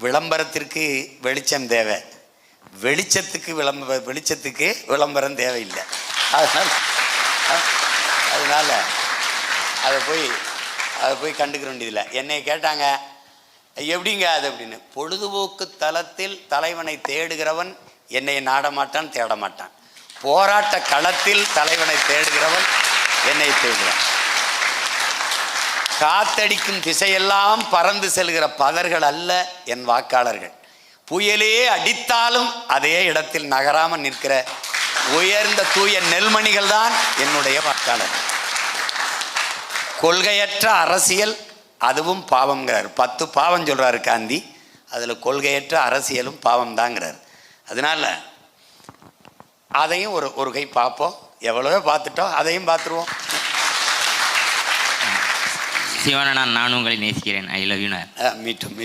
விளம்பரத்திற்கு வெளிச்சம் தேவை, வெளிச்சத்துக்கு விளம்பரம் தேவையில்லை. அதனால் அதை போய் கண்டுக்கிற வேண்டியதில்லை. என்னை கேட்டாங்க, எப்படிங்க அது அப்படின்னு. பொழுதுபோக்கு தளத்தில் தலைவனை தேடுகிறவன் என்னை நாடமாட்டான், தேடமாட்டான். போராட்ட களத்தில் தலைவனை தேடுகிறவன் என்னை தேடுகிறான். காத்தடிக்கும் திசையெல்லாம் பறந்து செல்கிற பதர்கள் அல்ல என் வாக்காளர்கள். புயலே அடித்தாலும் அதே இடத்தில் நகராமல் நிற்கிற உயர்ந்த தூய நெல்மணிகள் தான் என்னுடைய வாக்காளர்கள். கொள்கையற்ற அரசியல் அதுவும் பாவம்ங்கிறார். 10 பாவம் சொல்கிறாரு காந்தி, அதில் கொள்கையற்ற அரசியலும் பாவம் தாங்கிறார். அதனால் அதையும் ஒரு கை பார்ப்போம். எவ்வளவோ பார்த்துட்டோம், அதையும் பார்த்துருவோம். சிவனா, நான் உங்களை நேசிக்கிறேன். I love you. மீட்டும்